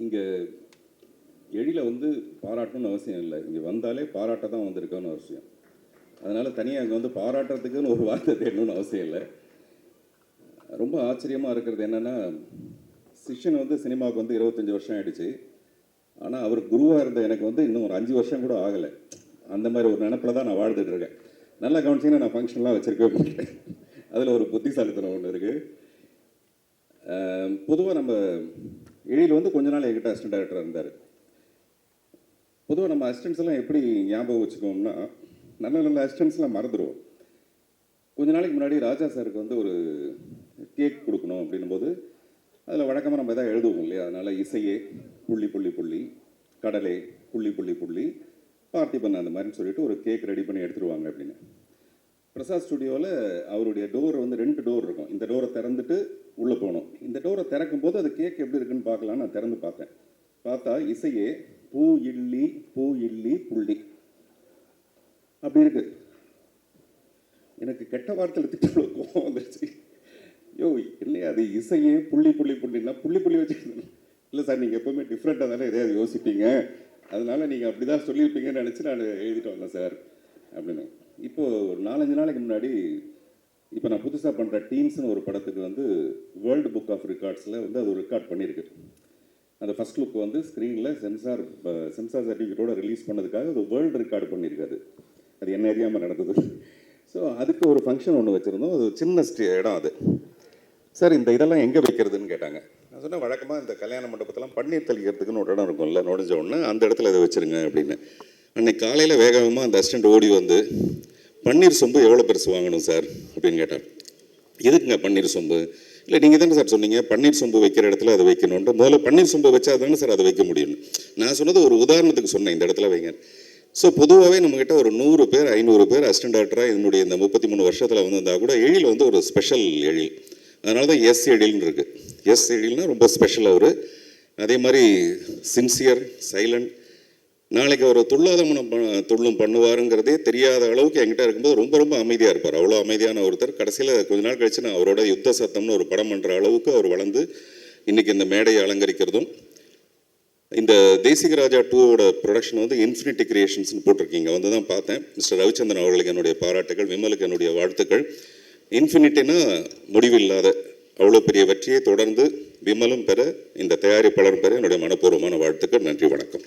இங்கே எழில் வந்து பாராட்டணும்னு அவசியம் இல்லை, இங்கே வந்தாலே பாராட்ட தான் வந்திருக்கோன்னு அவசியம். அதனால் தனியாக அங்கே வந்து பாராட்டுறதுக்குன்னு ஒரு வார்த்தை தேடணும்னு அவசியம் இல்லை. ரொம்ப ஆச்சரியமாக இருக்கிறது என்னென்னா, சிஷ்யன் வந்து சினிமாவுக்கு வந்து 25 வருஷம் ஆகிடுச்சு. ஆனால் அவர் குருவாக இருந்த எனக்கு வந்து இன்னும் ஒரு 5 வருஷம் கூட ஆகலை. அந்த மாதிரி ஒரு நினப்பில் தான் நான் வாழ்ந்துட்டுருக்கேன். நல்லா கவனிச்சிங்கன்னா நான் ஃபங்க்ஷன்லாம் வச்சுருக்கவே மாட்டேன். அதில் ஒரு புத்திசாலித்தனம் ஒன்று இருக்குது. பொதுவாக நம்ம எழில் வந்து கொஞ்ச நாள் என்கிட்ட அசிஸ்டன்ட் டைரக்டராக இருந்தார். பொதுவாக நம்ம அசிஸ்டன்ஸ் எல்லாம் எப்படி ஞாபகம் வச்சுக்கோம்னா, நல்ல நல்ல அசிஸ்டன்ஸ்லாம் மறந்துடுவோம். கொஞ்ச நாளைக்கு முன்னாடி ராஜா சாருக்கு வந்து ஒரு கேக் கொடுக்கணும் அப்படின்னும் போது அதில் வழக்கமாக நம்ம எதாவது எழுதுவோம் இல்லையா? அதனால் இசையே புள்ளி புள்ளி புள்ளி, கடலே புள்ளி புள்ளி புள்ளி, பார்த்திபன் அந்த மாதிரின்னு சொல்லிட்டு ஒரு கேக் ரெடி பண்ணி எடுத்துருவாங்க அப்படின்னு. பிரசாத் ஸ்டுடியோவில் அவருடைய டோர் வந்து 2 டோர் இருக்கும். இந்த டோரை திறந்துட்டு உள்ளே போகணும். இந்த டோரை திறக்கும் போது அது கேக் எப்படி இருக்குன்னு பார்க்கலான்னு நான் திறந்து பார்த்தேன். பார்த்தா இசையே பூ இல்லி புள்ளி அப்படி இருக்கு. எனக்கு கெட்ட வார்த்தையில் திட்டம் கோவம் வந்துருச்சு. யோ இல்லையா, அது இசையே புள்ளி புள்ளி புள்ளின்னா புள்ளி புள்ளி வச்சு இல்லை சார், நீங்கள் எப்போவுமே டிஃப்ரெண்ட்டாக தானே எதையாவது யோசிப்பீங்க, அதனால் நீங்கள் அப்படி தான் சொல்லியிருப்பீங்கன்னு நினச்சி நான் எழுதிட்டு வந்தேன் சார் அப்படின்னு. இப்போது ஒரு 4-5 நாளைக்கு முன்னாடி இப்போ நான் புதுசாக பண்ணுற டீம்ஸ்னு ஒரு படத்துக்கு வந்து வேர்ல்டு புக் ஆஃப் ரெக்கார்ட்ஸில் வந்து அது ஒரு ரெக்கார்ட் பண்ணியிருக்கு. அந்த ஃபஸ்ட் லுக் வந்து ஸ்க்ரீனில் சென்சார் சர்டிஃபிகேட்டோட ரிலீஸ் பண்ணதுக்காக அது வேர்ல்டு ரெக்கார்டு பண்ணியிருக்காது. அது என்ன அறியாமல் நடந்தது. ஸோ அதுக்கு ஒரு ஃபங்க்ஷன் ஒன்று வச்சுருந்தோம். அது சின்ன இடம். அது சார் இந்த இதெல்லாம் எங்கே வைக்கிறதுன்னு கேட்டாங்க. நான் சொன்னேன், வழக்கமாக இந்த கல்யாண மண்டபத்தெல்லாம் பன்னீர் தெளிக்கிறதுக்குன்னு ஒரு இடம் இருக்கும்ல, நுழைஞ்ச உடனே அந்த இடத்துல இதை வச்சுருங்க அப்படின்னு. அன்றைக்கி காலையில் வேகமாக அந்த அசிஸ்டண்ட் ஓடி வந்து, பன்னீர் சொம்பு எவ்வளோ பெருசு வாங்கணும் சார் அப்படின்னு கேட்டார். எதுக்குங்க பன்னீர் சொம்பு? இல்லை நீங்கள் தானே சார் சொன்னீங்க பன்னீர் சொம்பு வைக்கிற இடத்துல அதை வைக்கணுன்ட்டு. முதல்ல பன்னீர் சொம்பு வச்சா தானே சார் அதை வைக்க முடியும். நான் சொன்னது ஒரு உதாரணத்துக்கு சொன்னேன், இந்த இடத்துல வைங்க. ஸோ பொதுவாகவே நம்மக்கிட்ட ஒரு 100 பேர் 500 பேர் அசிஸ்டன்ட் டைரக்டராக என்னுடைய இந்த 33 வருஷத்தில் வந்திருந்தால் கூட எழில் வந்து ஒரு ஸ்பெஷல் எழில். அதனால தான் எஸ் எழில்னு இருக்குது. எஸ் எழில்னால் ரொம்ப ஸ்பெஷல் அவர். அதே மாதிரி சின்சியர், சைலண்ட். நாளைக்கு அவர் துள்ளும் பண்ணுவாருங்கிறதே தெரியாத அளவுக்கு என்கிட்ட இருக்கும்போது ரொம்ப ரொம்ப அமைதியாக இருப்பார். அவ்வளோ அமைதியான ஒருத்தர். கடைசியில் கொஞ்ச நாள் கழிச்சு நான் அவரோட யுத்த சத்தம்னு ஒரு படம் பண்ணுற அளவுக்கு அவர் வளர்ந்து இன்றைக்கி இந்த மேடையை அலங்கரிக்கிறதும். இந்த தேசிகராஜா 2வோட ப்ரொடக்ஷன் வந்து இன்ஃபினிட்டி கிரியேஷன்ஸ்னு போட்டிருக்கீங்க, வந்து தான் பார்த்தேன். மிஸ்டர் ரவிச்சந்திரன் அவர்களுக்கு என்னுடைய பாராட்டுகள், விமலுக்கு என்னுடைய வாழ்த்துக்கள். இன்ஃபினிட்டினா முடிவில்லாத அவ்வளோ பெரிய வெற்றியை தொடர்ந்து விமலும் பெற, இந்த தயாரிப்பாளர் பெற என்னுடைய மனப்பூர்வமான வாழ்த்துக்கள். நன்றி, வணக்கம்.